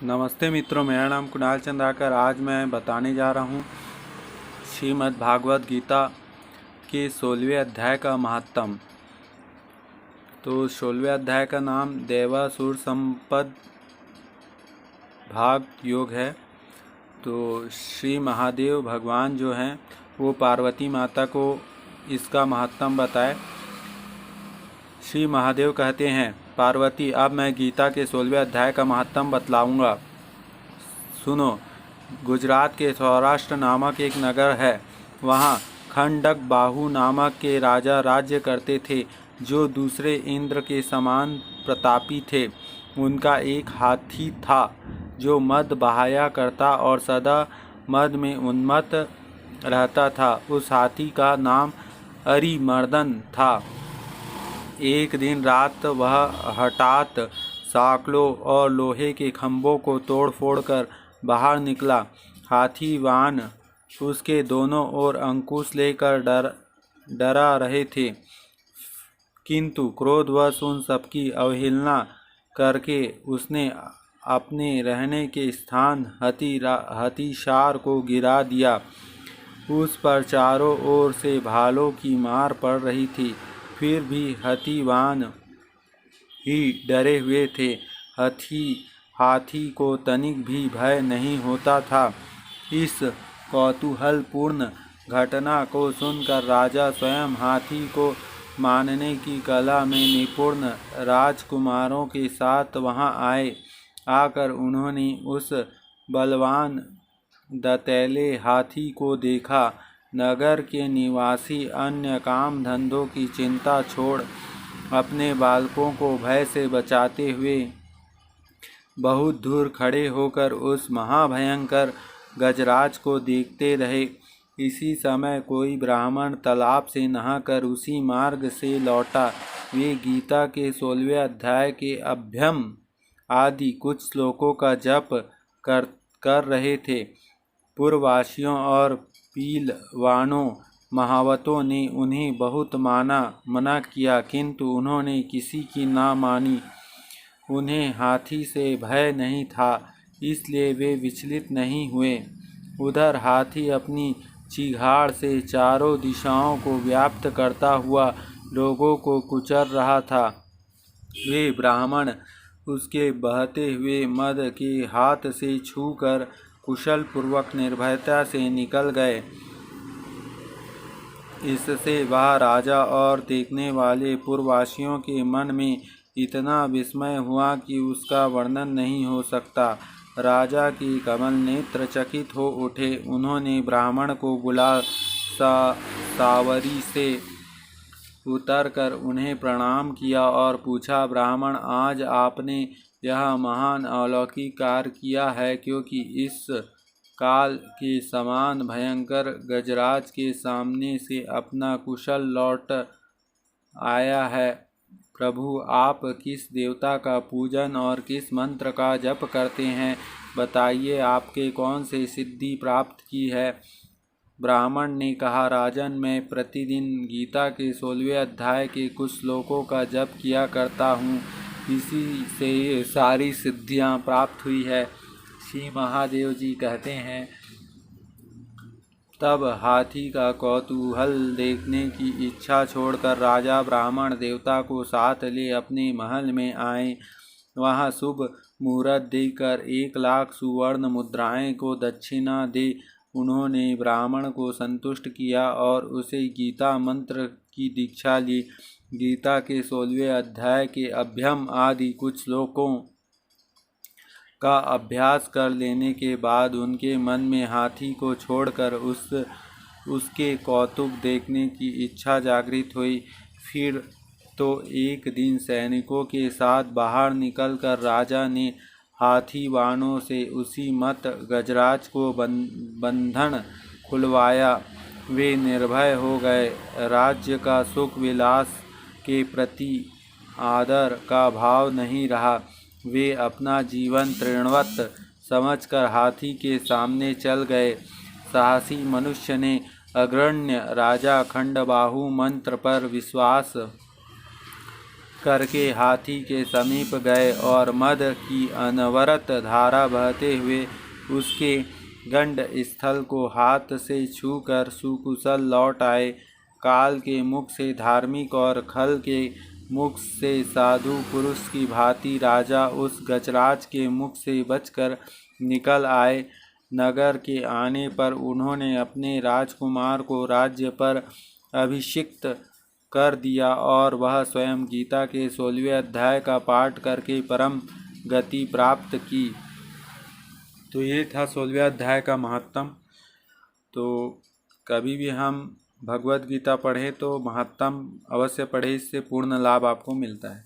नमस्ते मित्रों, मेरा नाम कुणाल चंद्राकर। आज मैं बताने जा रहा हूँ श्रीमद् भागवत गीता के 16वें अध्याय का महात्म। तो 16वें अध्याय का नाम देवासुर संपद भाग योग है। तो श्री महादेव भगवान जो हैं वो पार्वती माता को इसका महात्म बताए। श्री महादेव कहते हैं, पार्वती, अब मैं गीता के 16वें अध्याय का महात्म बतलाऊंगा। सुनो। गुजरात के सौराष्ट्र नामक एक नगर है। वहाँ खंडक बाहु नामक के राजा राज्य करते थे, जो दूसरे इंद्र के समान प्रतापी थे। उनका एक हाथी था जो मद बहाया करता और सदा मद में उन्मत्त रहता था। उस हाथी का नाम अरिमर्दन था। एक दिन रात वह हठात साँकलों और लोहे के खंभों को तोड़ फोड़ कर बाहर निकला। हाथीवान उसके दोनों ओर अंकुश लेकर डरा रहे थे, किंतु क्रोधवश उन सबकी अवहेलना करके उसने अपने रहने के स्थान हथिशार को गिरा दिया। उस पर चारों ओर से भालों की मार पड़ रही थी, फिर भी हाथीवान ही डरे हुए थे। हाथी को तनिक भी भय नहीं होता था। इस कौतूहलपूर्ण घटना को सुनकर राजा स्वयं हाथी को मानने की कला में निपुण राजकुमारों के साथ वहां आए। आकर उन्होंने उस बलवान दंतैले हाथी को देखा। नगर के निवासी अन्य काम धंधों की चिंता छोड़ अपने बालकों को भय से बचाते हुए बहुत दूर खड़े होकर उस महाभयंकर गजराज को देखते रहे। इसी समय कोई ब्राह्मण तालाब से नहाकर उसी मार्ग से लौटा। वे गीता के 16वें अध्याय के अभ्यम आदि कुछ श्लोकों का जप कर रहे थे। पूर्ववासियों और पीलवानों महावतों ने उन्हें बहुत मना किया, किंतु उन्होंने किसी की ना मानी। उन्हें हाथी से भय नहीं था, इसलिए वे विचलित नहीं हुए। उधर हाथी अपनी चिघाड़ से चारों दिशाओं को व्याप्त करता हुआ लोगों को कुचल रहा था। वे ब्राह्मण उसके बहते हुए मद के हाथ से छूकर कुशल पूर्वक निर्भयता से निकल गए। इससे वह राजा और देखने वाले पूर्ववासियों के मन में इतना विस्मय हुआ कि उसका वर्णन नहीं हो सकता। राजा की कमल नेत्र चकित हो उठे। उन्होंने ब्राह्मण को बुला सावरी से उतरकर उन्हें प्रणाम किया और पूछा, ब्राह्मण, आज आपने यह महान अलौकिक कार्य किया है, क्योंकि इस काल के समान भयंकर गजराज के सामने से अपना कुशल लौट आया है। प्रभु, आप किस देवता का पूजन और किस मंत्र का जप करते हैं? बताइए, आपके कौन से सिद्धि प्राप्त की है? ब्राह्मण ने कहा, राजन, मैं प्रतिदिन गीता के 16वें अध्याय के कुछ श्लोकों का जप किया करता हूँ। इसी से ये सारी सिद्धियाँ प्राप्त हुई है। श्री महादेव जी कहते हैं, तब हाथी का कौतूहल देखने की इच्छा छोड़कर राजा ब्राह्मण देवता को साथ ले अपने महल में आए। वहां शुभ मुहूर्त देकर 1,00,000 सुवर्ण मुद्राएं को दक्षिणा दे उन्होंने ब्राह्मण को संतुष्ट किया और उसे गीता मंत्र की दीक्षा ली। गीता के 16वें अध्याय के अभ्यम आदि कुछ श्लोकों का अभ्यास कर लेने के बाद उनके मन में हाथी को छोड़कर उसके कौतुक देखने की इच्छा जागृत हुई। फिर तो एक दिन सैनिकों के साथ बाहर निकलकर राजा ने हाथीवानों से उसी मत गजराज को बंधन खुलवाया। वे निर्भय हो गए। राज्य का सुख विलास के प्रति आदर का भाव नहीं रहा। वे अपना जीवन तृणवत समझकर हाथी के सामने चल गए। साहसी मनुष्य ने अग्रण्य राजा खंडबाहु मंत्र पर विश्वास करके हाथी के समीप गए और मद की अनवरत धारा बहते हुए उसके गंड स्थल को हाथ से छूकर सुकुशल लौट आए। काल के मुख से धार्मिक और खल के मुख से साधु पुरुष की भांति राजा उस गजराज के मुख से बचकर निकल आए। नगर के आने पर उन्होंने अपने राजकुमार को राज्य पर अभिषिक्त कर दिया और वह स्वयं गीता के 16वें अध्याय का पाठ करके परम गति प्राप्त की। तो ये था 16वें अध्याय का महत्तम। तो कभी भी हम भगवत गीता पढ़ें तो महत्तम अवश्य पढ़ें, इससे पूर्ण लाभ आपको मिलता है।